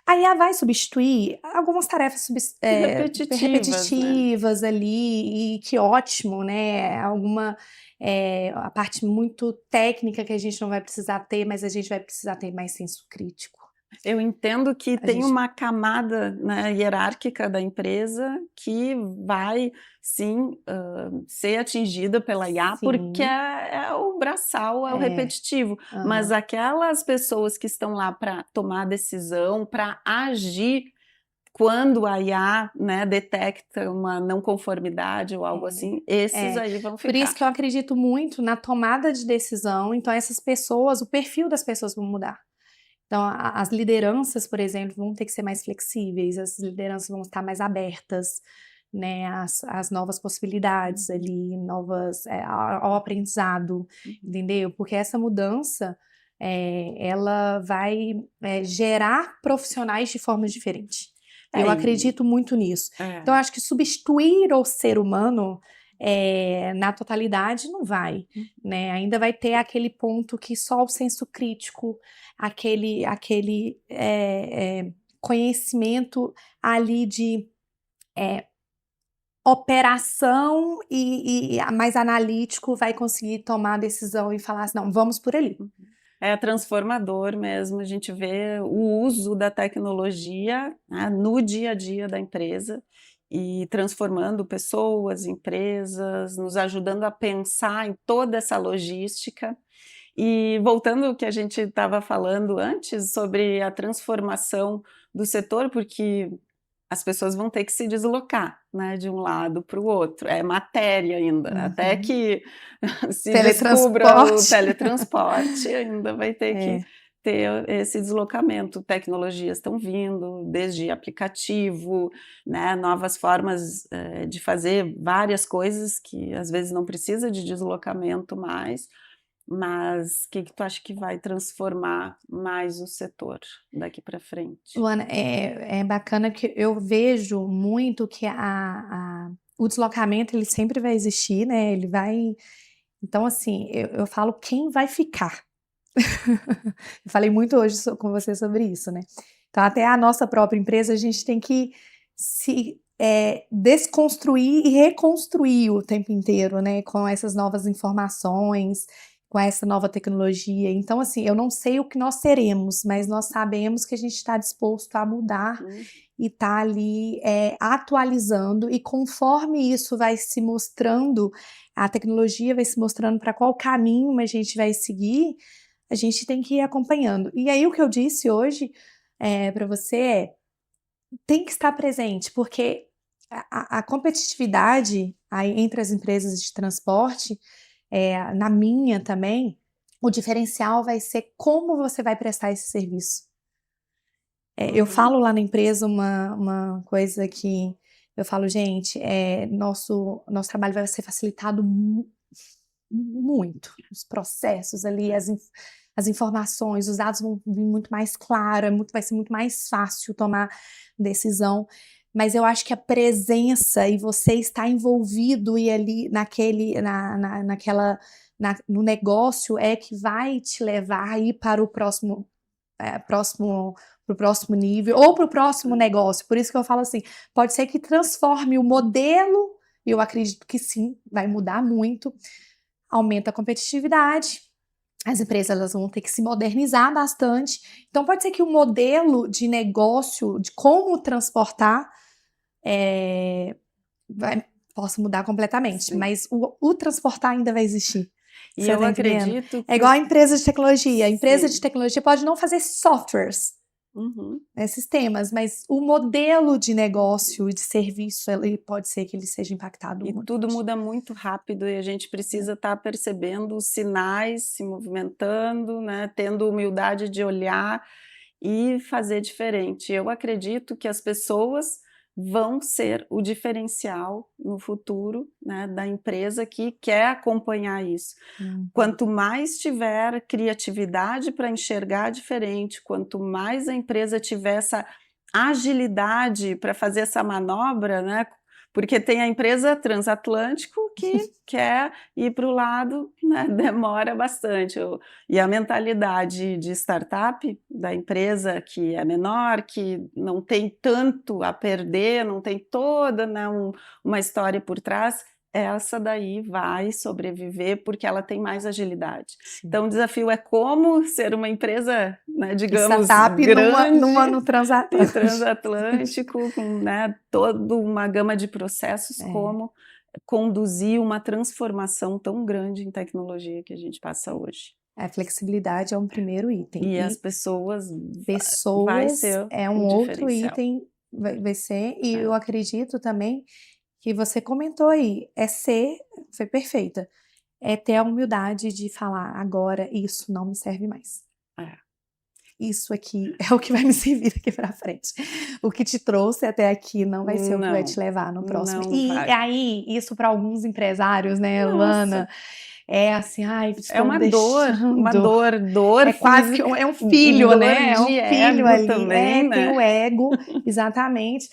A IA vai substituir algumas tarefas repetitivas, né? Ali, e que ótimo, né? A parte muito técnica que a gente não vai precisar ter, mas a gente vai precisar ter mais senso crítico. Eu entendo que tem uma camada, né, hierárquica da empresa que vai, sim, ser atingida pela IA, porque é o braçal, é o repetitivo. Mas aquelas pessoas que estão lá para tomar decisão, para agir quando a IA, né, detecta uma não conformidade ou algo assim, esses aí vão ficar. Por isso que eu acredito muito na tomada de decisão. Então essas pessoas, o perfil das pessoas vão mudar. Então, as lideranças, por exemplo, vão ter que ser mais flexíveis, as lideranças vão estar mais abertas, né, às novas possibilidades ali, ao aprendizado, entendeu? Porque essa mudança, ela vai gerar profissionais de formas diferentes. Eu acredito muito nisso. Então, eu acho que substituir o ser humano na totalidade não vai, né? Ainda vai ter aquele ponto que só o senso crítico, aquele conhecimento ali de operação e mais analítico vai conseguir tomar a decisão e falar assim, não, vamos por ali. É transformador mesmo, a gente vê o uso da tecnologia, né, no dia a dia da empresa e transformando pessoas, empresas, nos ajudando a pensar em toda essa logística. E voltando ao que a gente estava falando antes sobre a transformação do setor, porque as pessoas vão ter que se deslocar, né, de um lado para o outro. É matéria ainda, até que se descubra o teletransporte, ainda vai ter que ter esse deslocamento. Tecnologias estão vindo, desde aplicativo, né, novas formas de fazer várias coisas que às vezes não precisa de deslocamento mais. Mas o que tu acha que vai transformar mais o setor daqui para frente? Luana, é bacana que eu vejo muito que o deslocamento ele sempre vai existir, né? Ele vai. Então, assim, eu falo quem vai ficar. Eu falei muito hoje com você sobre isso, né? Então, até a nossa própria empresa, a gente tem que se desconstruir e reconstruir o tempo inteiro, né? Com essas novas informações, com essa nova tecnologia. Então, assim, eu não sei o que nós teremos, mas nós sabemos que a gente está disposto a mudar e tá ali atualizando, e conforme isso vai se mostrando, a tecnologia vai se mostrando para qual caminho a gente vai seguir, a gente tem que ir acompanhando. E aí o que eu disse hoje para você tem que estar presente, porque a competitividade aí entre as empresas de transporte, na minha também, O diferencial vai ser como você vai prestar esse serviço. Eu falo lá na empresa uma coisa que eu falo, gente, nosso trabalho vai ser facilitado muito. Os processos ali, as informações, os dados vão vir muito mais claros, vai ser muito mais fácil tomar decisão. Mas eu acho que a presença e você estar envolvido e ali no negócio é que vai te levar aí para o próximo nível ou para o próximo negócio. Por isso que eu falo assim, pode ser que transforme o modelo, e eu acredito que sim, vai mudar muito, aumenta a competitividade, as empresas elas vão ter que se modernizar bastante, então pode ser que o modelo de negócio, de como transportar, possa mudar completamente, sim. Mas o transportar ainda vai existir. E eu acredito que... É igual a empresa de tecnologia. A empresa de tecnologia pode não fazer softwares, sistemas, mas o modelo de negócio e de serviço, ele pode ser que ele seja impactado. E tudo muda muito rápido e a gente precisa estar percebendo os sinais, se movimentando, né, tendo humildade de olhar e fazer diferente. Eu acredito que as pessoas vão ser o diferencial no futuro, né, da empresa que quer acompanhar isso. Quanto mais tiver criatividade para enxergar diferente, quanto mais a empresa tiver essa agilidade para fazer essa manobra, né, porque tem a empresa transatlântico que quer ir para o lado, né, demora bastante. E a mentalidade de startup da empresa que é menor, que não tem tanto a perder, não tem toda, né, uma história por trás, essa daí vai sobreviver porque ela tem mais agilidade. Sim. Então o desafio é como ser uma empresa, né, digamos, startup grande no transatlântico, com, né, toda uma gama de processos, como conduzir uma transformação tão grande em tecnologia que a gente passa hoje. A flexibilidade é um primeiro item. E as pessoas vai ser um outro diferencial. item, vai ser, e eu acredito também que você comentou aí, foi perfeita, é ter a humildade de falar, agora isso não me serve mais. Isso aqui é o que vai me servir daqui para frente. O que te trouxe até aqui não vai ser o que vai te levar no próximo. Aí, isso para alguns empresários, né, Luana, é assim, é uma dor. É quase que é um filho, né? É um filho ali. Também, né? Tem o ego, exatamente.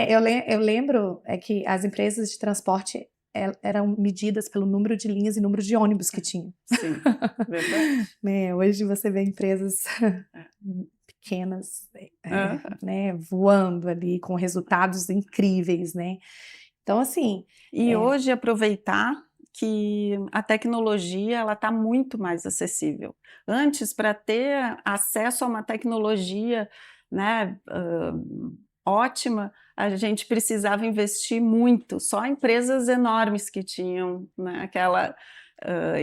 Eu lembro que as empresas de transporte eram medidas pelo número de linhas e número de ônibus que tinham. Sim, verdade. Hoje você vê empresas pequenas, né, voando ali com resultados incríveis, né? Então, assim... E hoje aproveitar que a tecnologia ela está muito mais acessível. Antes, para ter acesso a uma tecnologia, né, ótima, a gente precisava investir muito. Só empresas enormes que tinham, né, aquela...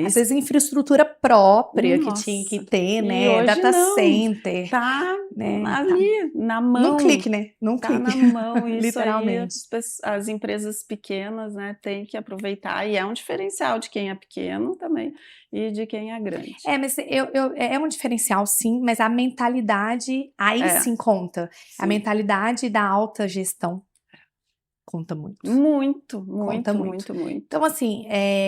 às vezes infraestrutura própria que tinha que ter, né? Data center. Tá, né? Ali, na mão. Num clique, né? Tá na mão. Isso literalmente. Aí, as empresas pequenas, né, têm que aproveitar. E é um diferencial de quem é pequeno também e de quem é grande. Mas é um diferencial, sim, mas a mentalidade aí sim conta. Sim. A mentalidade da alta gestão conta muito. Muito. Então, assim...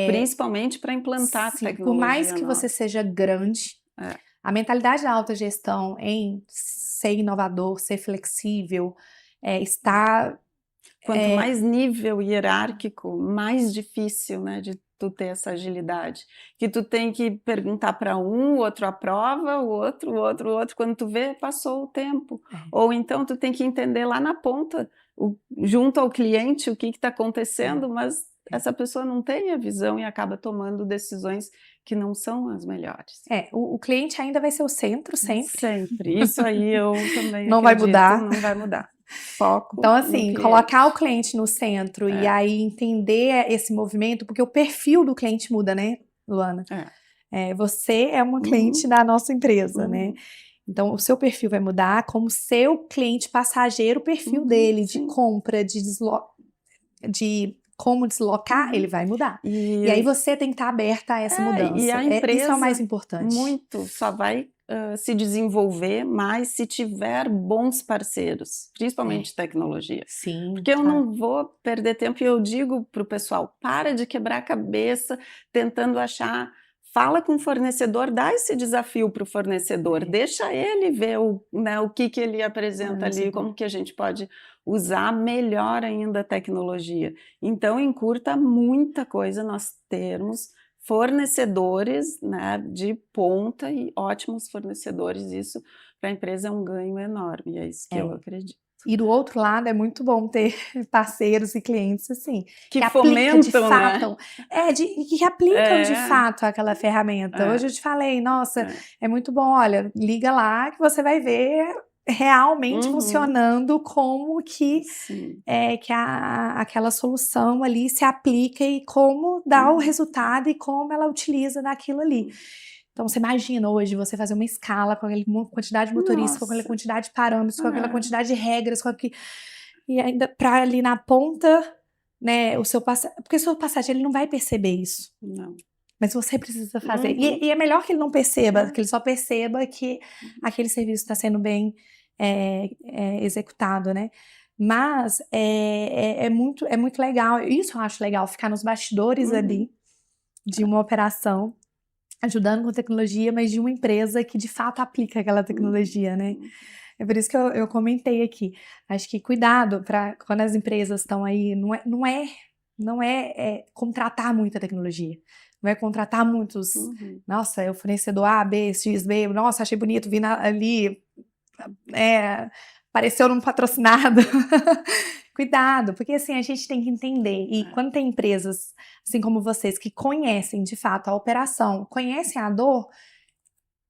principalmente para implantar a tecnologia. Por mais que você seja grande, a mentalidade da alta gestão em ser inovador, ser flexível, estar... Quanto mais nível hierárquico, mais difícil, né, de tu ter essa agilidade. Que tu tem que perguntar para o outro aprova, o outro, quando tu vê, passou o tempo. Ou então tu tem que entender lá na ponta, junto ao cliente, o que está acontecendo, mas essa pessoa não tem a visão e acaba tomando decisões que não são as melhores. O cliente ainda vai ser o centro, sempre. Sempre. Isso aí eu também não acredito, não vai mudar. Foco. Então, assim, colocar o cliente no centro e aí entender esse movimento, porque o perfil do cliente muda, né, Luana? Você é uma cliente da nossa empresa, né? Então, o seu perfil vai mudar, como seu cliente passageiro, o perfil dele de compra, de como deslocar, ele vai mudar. E aí você tem que estar aberta a essa mudança. E a empresa isso é o mais importante. só vai se desenvolver mais se tiver bons parceiros, principalmente tecnologia. Sim, porque eu não vou perder tempo, e eu digo para o pessoal, para de quebrar a cabeça tentando achar, fala com o fornecedor, dá esse desafio para o fornecedor, deixa ele ver o que ele apresenta ali, como que a gente pode usar melhor ainda a tecnologia. Então, encurta muita coisa nós termos fornecedores, né, de ponta e ótimos fornecedores. Isso para a empresa é um ganho enorme, e é isso que eu acredito. E do outro lado é muito bom ter parceiros e clientes assim que fomentam de fato, né? Que aplicam de fato aquela ferramenta. Hoje eu te falei, nossa, é muito bom, olha, liga lá que você vai ver realmente funcionando como que aquela solução ali se aplica e como dá o resultado e como ela utiliza daquilo ali. Então, você imagina hoje você fazer uma escala com aquela quantidade de motoristas, com aquela quantidade de parâmetros, com aquela quantidade de regras, e ainda para ali na ponta, né, o seu passageiro, porque o seu passageiro ele não vai perceber isso. Não. Mas você precisa fazer. E é melhor que ele não perceba, que ele só perceba que aquele serviço está sendo bem executado, né? Mas é muito legal, isso eu acho legal, ficar nos bastidores ali de uma operação, ajudando com tecnologia, mas de uma empresa que de fato aplica aquela tecnologia, né? É por isso que eu comentei aqui. Acho que cuidado para quando as empresas estão aí, não é contratar muita tecnologia. Não é contratar muitos, nossa, é o fornecedor A, B, X, B, nossa, achei bonito, vi ali, apareceu num patrocinado. Cuidado, porque assim, a gente tem que entender, e quando tem empresas, assim como vocês, que conhecem de fato a operação, conhecem a dor,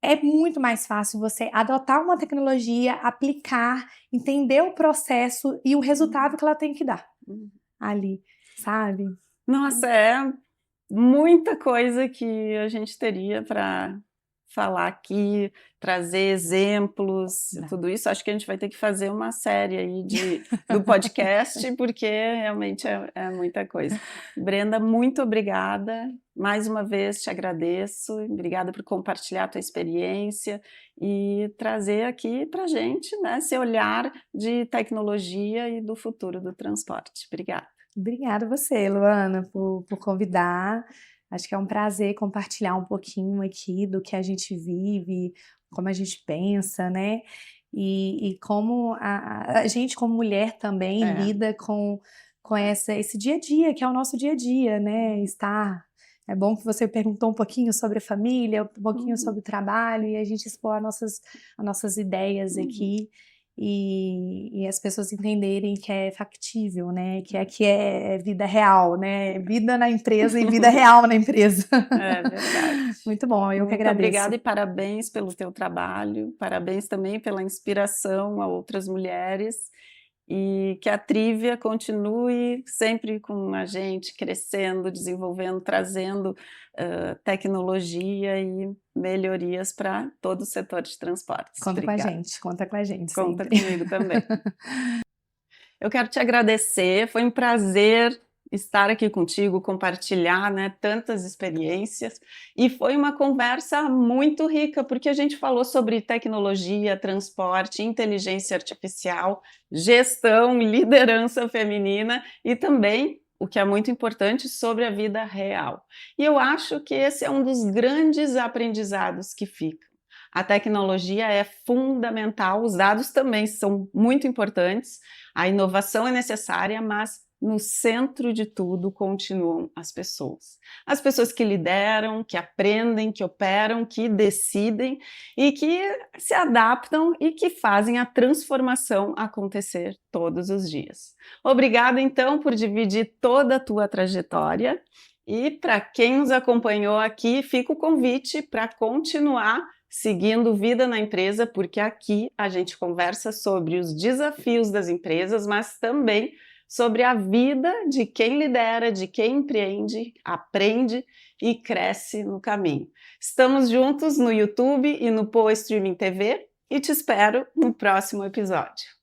é muito mais fácil você adotar uma tecnologia, aplicar, entender o processo e o resultado que ela tem que dar ali, sabe? Nossa, é muita coisa que a gente teria para falar aqui, trazer exemplos, tudo isso. Acho que a gente vai ter que fazer uma série aí do podcast, porque realmente é muita coisa. Brenda, muito obrigada. Mais uma vez te agradeço. Obrigada por compartilhar a tua experiência e trazer aqui para a gente, né, esse olhar de tecnologia e do futuro do transporte. Obrigada. Obrigada a você, Luana, por convidar. Acho que é um prazer compartilhar um pouquinho aqui do que a gente vive, como a gente pensa, né? E como a gente, como mulher, também lida com esse dia a dia, que é o nosso dia a dia, né? É bom que você perguntou um pouquinho sobre a família, um pouquinho sobre o trabalho, e a gente expor as nossas ideias aqui. E as pessoas entenderem que é factível, né? Que aqui é vida real, né? Vida na empresa e vida real na empresa. É verdade. Muito bom, eu que agradeço. Muito obrigada e parabéns pelo teu trabalho, parabéns também pela inspiração a outras mulheres, e que a Trivia continue sempre com a gente, crescendo, desenvolvendo, trazendo tecnologia e melhorias para todo o setor de transportes. Conta Obrigada. com a gente. Conta sempre. comigo também. Eu quero te agradecer, foi um prazer estar aqui contigo, compartilhar, né, tantas experiências, e foi uma conversa muito rica, porque a gente falou sobre tecnologia, transporte, inteligência artificial, gestão, liderança feminina e também, o que é muito importante, sobre a vida real. E eu acho que esse é um dos grandes aprendizados que ficam. A tecnologia é fundamental, os dados também são muito importantes, a inovação é necessária, mas no centro de tudo continuam as pessoas. As pessoas que lideram, que aprendem, que operam, que decidem e que se adaptam e que fazem a transformação acontecer todos os dias. Obrigada, então, por dividir toda a tua trajetória. E para quem nos acompanhou aqui, fica o convite para continuar seguindo Vida na Empresa, porque aqui a gente conversa sobre os desafios das empresas, mas também sobre a vida de quem lidera, de quem empreende, aprende e cresce no caminho. Estamos juntos no YouTube e no Poa Streaming TV e te espero no próximo episódio.